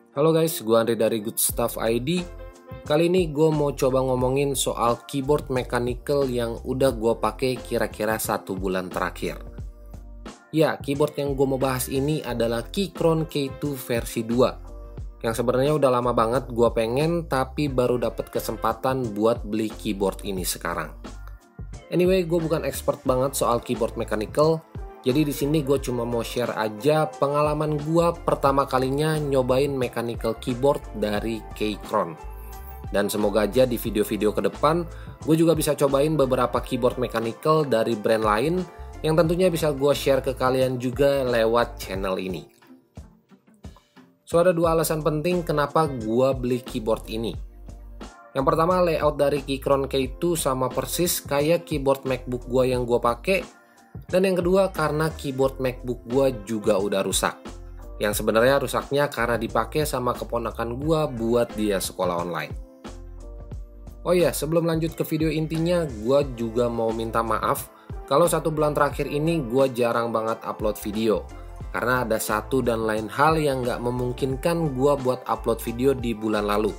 Halo guys, gue Andre dari Good Stuff ID. Kali ini gue mau coba ngomongin soal keyboard mechanical yang udah gue pakai kira-kira 1 bulan terakhir. Ya, keyboard yang gue mau bahas ini adalah Keychron K2 versi 2. Yang sebenarnya udah lama banget gue pengen, tapi baru dapet kesempatan buat beli keyboard ini sekarang. Anyway, gue bukan expert banget soal keyboard mechanical. Jadi di sini gue cuma mau share aja pengalaman gue pertama kalinya nyobain mechanical keyboard dari Keychron. Dan semoga aja di video-video ke depan gue juga bisa cobain beberapa keyboard mechanical dari brand lain yang tentunya bisa gue share ke kalian juga lewat channel ini. So ada 2 alasan penting kenapa gue beli keyboard ini. Yang pertama, layout dari Keychron K2 sama persis kayak keyboard MacBook gue yang gue pakai. Dan yang kedua, karena keyboard MacBook gua juga udah rusak. Yang sebenarnya rusaknya karena dipakai sama keponakan gua buat dia sekolah online. Oh iya, sebelum lanjut ke video intinya, gua juga mau minta maaf kalau 1 bulan terakhir ini gua jarang banget upload video. Karena ada satu dan lain hal yang gak memungkinkan gua buat upload video di bulan lalu.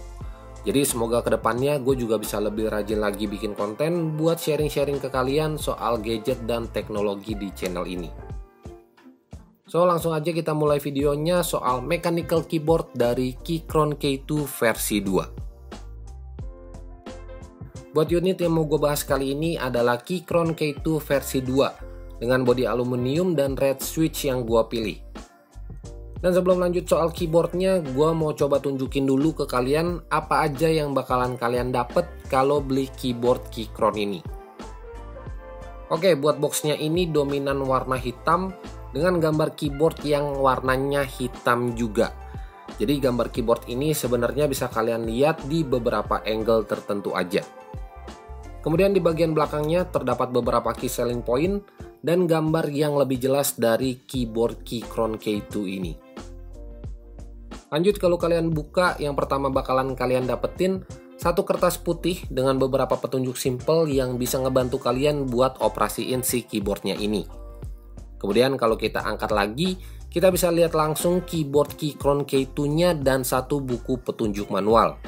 Jadi semoga kedepannya gue juga bisa lebih rajin lagi bikin konten buat sharing-sharing ke kalian soal gadget dan teknologi di channel ini. So langsung aja kita mulai videonya soal mechanical keyboard dari Keychron K2 versi 2. Buat unit yang mau gue bahas kali ini adalah Keychron K2 versi 2 dengan bodi aluminium dan red switch yang gue pilih. Dan sebelum lanjut soal keyboardnya, gue mau coba tunjukin dulu ke kalian apa aja yang bakalan kalian dapet kalau beli keyboard Keychron ini. Oke, buat boxnya ini dominan warna hitam dengan gambar keyboard yang warnanya hitam juga. Jadi gambar keyboard ini sebenarnya bisa kalian lihat di beberapa angle tertentu aja. Kemudian di bagian belakangnya terdapat beberapa key selling point dan gambar yang lebih jelas dari keyboard Keychron K2 ini. Lanjut, kalau kalian buka, yang pertama bakalan kalian dapetin satu kertas putih dengan beberapa petunjuk simple yang bisa ngebantu kalian buat operasiin si keyboardnya ini. Kemudian kalau kita angkat lagi, kita bisa lihat langsung keyboard Keychron K2-nya dan satu buku petunjuk manual.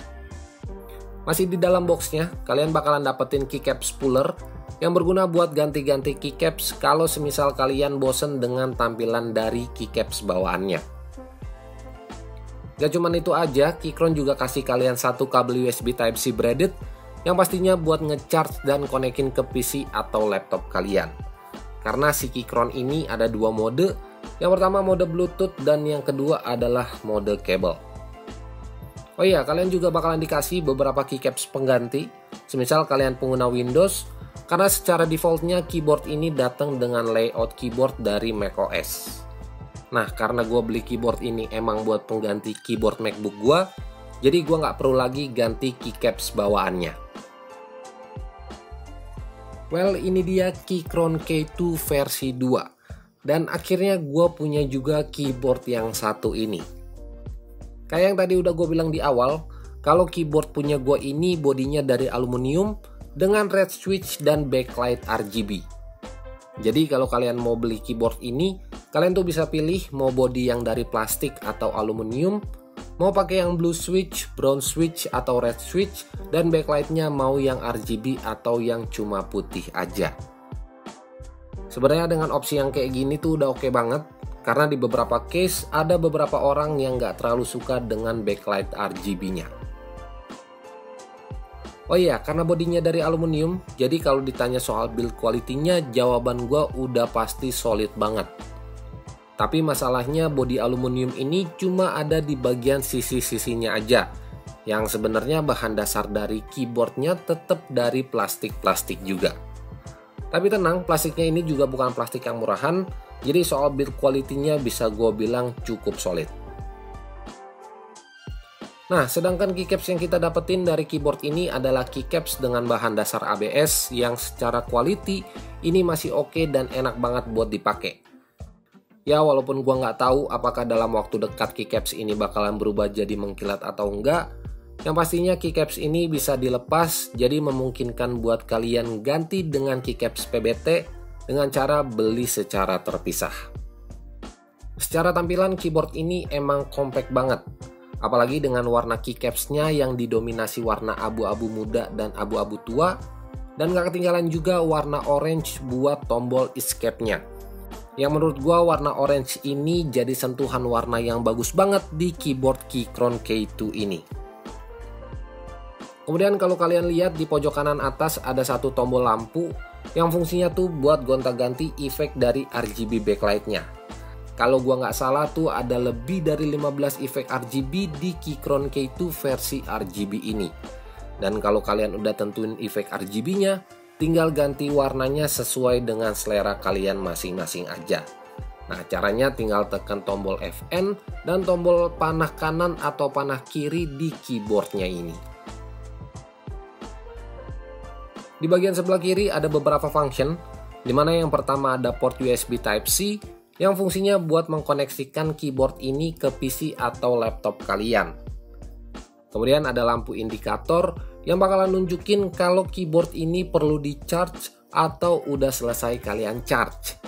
Masih di dalam boxnya, kalian bakalan dapetin keycap spooler yang berguna buat ganti-ganti keycaps kalau semisal kalian bosen dengan tampilan dari keycaps bawaannya. Gak cuman itu aja, Keychron juga kasih kalian satu kabel USB Type-C braided yang pastinya buat ngecharge dan konekin ke PC atau laptop kalian. Karena si Keychron ini ada 2 mode, yang pertama mode Bluetooth dan yang kedua adalah mode kabel. Oh iya, kalian juga bakalan dikasih beberapa keycaps pengganti, semisal kalian pengguna Windows, karena secara defaultnya keyboard ini datang dengan layout keyboard dari macOS. Nah, karena gue beli keyboard ini emang buat pengganti keyboard MacBook gue, jadi gue nggak perlu lagi ganti keycaps bawaannya. Well, ini dia Keychron K2 versi 2. Dan akhirnya gue punya juga keyboard yang satu ini. Kayak yang tadi udah gue bilang di awal, kalau keyboard punya gue ini bodinya dari aluminium dengan red switch dan backlight RGB. Jadi kalau kalian mau beli keyboard ini, kalian tuh bisa pilih mau body yang dari plastik atau aluminium, mau pakai yang blue switch, brown switch, atau red switch, dan backlightnya mau yang RGB atau yang cuma putih aja. Sebenarnya dengan opsi yang kayak gini tuh udah oke banget, karena di beberapa case ada beberapa orang yang nggak terlalu suka dengan backlight RGB-nya. Oh iya, karena bodinya dari aluminium, jadi kalau ditanya soal build quality-nya, jawaban gue udah pasti solid banget. Tapi masalahnya bodi aluminium ini cuma ada di bagian sisi-sisinya aja, yang sebenarnya bahan dasar dari keyboardnya tetap dari plastik-plastik juga. Tapi tenang, plastiknya ini juga bukan plastik yang murahan, jadi soal build quality-nya bisa gue bilang cukup solid. Nah, sedangkan keycaps yang kita dapetin dari keyboard ini adalah keycaps dengan bahan dasar ABS yang secara quality ini masih oke dan enak banget buat dipakai. Ya, walaupun gua nggak tahu apakah dalam waktu dekat keycaps ini bakalan berubah jadi mengkilat atau enggak, yang pastinya keycaps ini bisa dilepas, jadi memungkinkan buat kalian ganti dengan keycaps PBT dengan cara beli secara terpisah. Secara tampilan keyboard ini emang compact banget. Apalagi dengan warna keycaps-nya yang didominasi warna abu-abu muda dan abu-abu tua. Dan gak ketinggalan juga warna orange buat tombol escape-nya. Yang menurut gua warna orange ini jadi sentuhan warna yang bagus banget di keyboard Keychron K2 ini. Kemudian kalau kalian lihat di pojok kanan atas ada satu tombol lampu yang fungsinya tuh buat gonta-ganti efek dari RGB backlight-nya. Kalau gua nggak salah tuh ada lebih dari 15 efek RGB di Keychron K2 versi RGB ini. Dan kalau kalian udah tentuin efek RGB-nya, tinggal ganti warnanya sesuai dengan selera kalian masing-masing aja. Nah, caranya tinggal tekan tombol Fn dan tombol panah kanan atau panah kiri di keyboardnya ini. Di bagian sebelah kiri ada beberapa function, dimana yang pertama ada port USB Type-C yang fungsinya buat mengkoneksikan keyboard ini ke PC atau laptop kalian. Kemudian ada lampu indikator yang bakalan nunjukin kalau keyboard ini perlu di charge atau udah selesai kalian charge.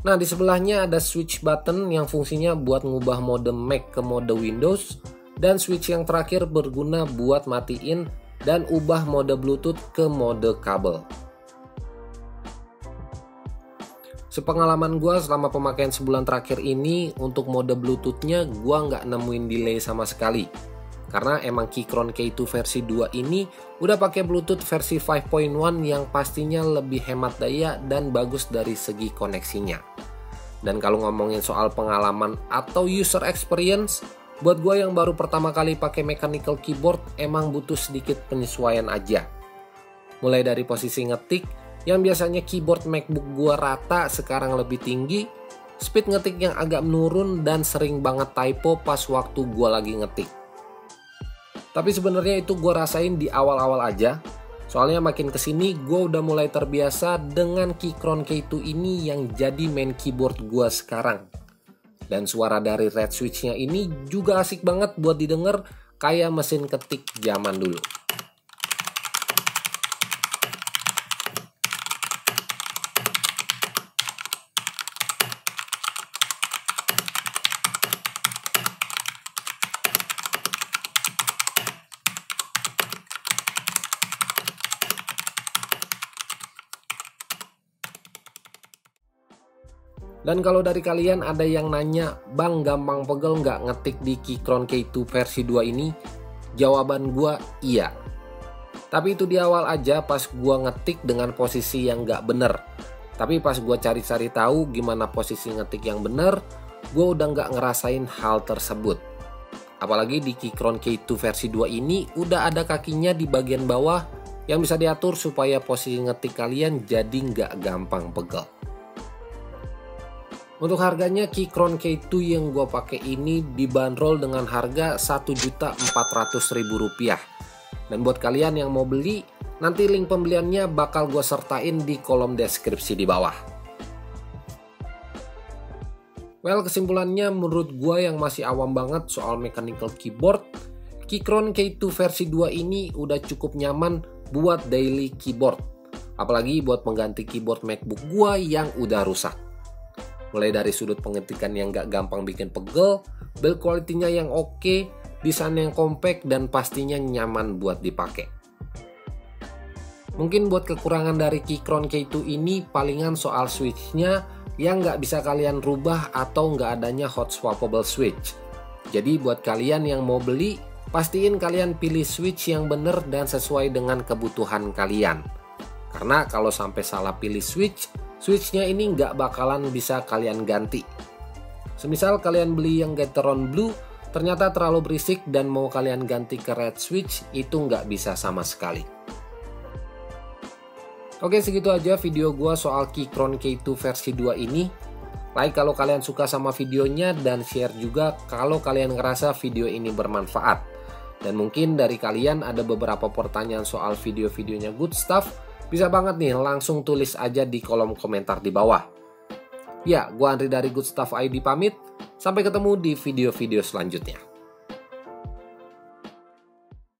Nah, di sebelahnya ada switch button yang fungsinya buat ngubah mode Mac ke mode Windows, dan switch yang terakhir berguna buat matiin dan ubah mode Bluetooth ke mode kabel. Sepengalaman gue selama pemakaian sebulan terakhir ini, untuk mode Bluetooth-nya gue nggak nemuin delay sama sekali. Karena emang Keychron K2 versi 2 ini udah pakai Bluetooth versi 5.1 yang pastinya lebih hemat daya dan bagus dari segi koneksinya. Dan kalau ngomongin soal pengalaman atau user experience, buat gue yang baru pertama kali pakai mechanical keyboard emang butuh sedikit penyesuaian aja. Mulai dari posisi ngetik yang biasanya keyboard MacBook gue rata sekarang lebih tinggi, speed ngetik yang agak menurun dan sering banget typo pas waktu gue lagi ngetik. Tapi sebenarnya itu gue rasain di awal-awal aja, soalnya makin kesini gue udah mulai terbiasa dengan Keychron K2 ini yang jadi main keyboard gue sekarang. Dan suara dari red switch-nya ini juga asik banget buat didengar kayak mesin ketik zaman dulu. Dan kalau dari kalian ada yang nanya, "Bang, gampang pegel nggak ngetik di Keychron K2 versi 2 ini?" Jawaban gua iya. Tapi itu di awal aja pas gua ngetik dengan posisi yang nggak bener. Tapi pas gua cari-cari tahu gimana posisi ngetik yang bener, gua udah nggak ngerasain hal tersebut. Apalagi di Keychron K2 versi 2 ini udah ada kakinya di bagian bawah yang bisa diatur supaya posisi ngetik kalian jadi nggak gampang pegel. Untuk harganya Keychron K2 yang gue pakai ini dibanderol dengan harga Rp1.400.000. Dan buat kalian yang mau beli, nanti link pembeliannya bakal gue sertain di kolom deskripsi di bawah. Well, kesimpulannya menurut gue yang masih awam banget soal mechanical keyboard, Keychron K2 versi 2 ini udah cukup nyaman buat daily keyboard. Apalagi buat pengganti keyboard MacBook gue yang udah rusak. Mulai dari sudut pengetikan yang gak gampang bikin pegel, build quality-nya yang oke, desain yang compact, dan pastinya nyaman buat dipakai. Mungkin buat kekurangan dari Keychron K2 ini palingan soal switch-nya yang gak bisa kalian rubah atau gak adanya hot swappable switch. Jadi buat kalian yang mau beli, pastiin kalian pilih switch yang bener dan sesuai dengan kebutuhan kalian. Karena kalau sampai salah pilih switch-nya ini nggak bakalan bisa kalian ganti. Semisal kalian beli yang Gateron Blue, ternyata terlalu berisik dan mau kalian ganti ke red switch, itu nggak bisa sama sekali. Oke, segitu aja video gua soal Keychron K2 versi 2 ini. Like kalau kalian suka sama videonya, dan share juga kalau kalian ngerasa video ini bermanfaat. Dan mungkin dari kalian ada beberapa pertanyaan soal video-videonya Good Stuff, bisa banget nih langsung tulis aja di kolom komentar di bawah. Ya, gua Andri dari Good Stuff ID pamit. Sampai ketemu di video-video selanjutnya.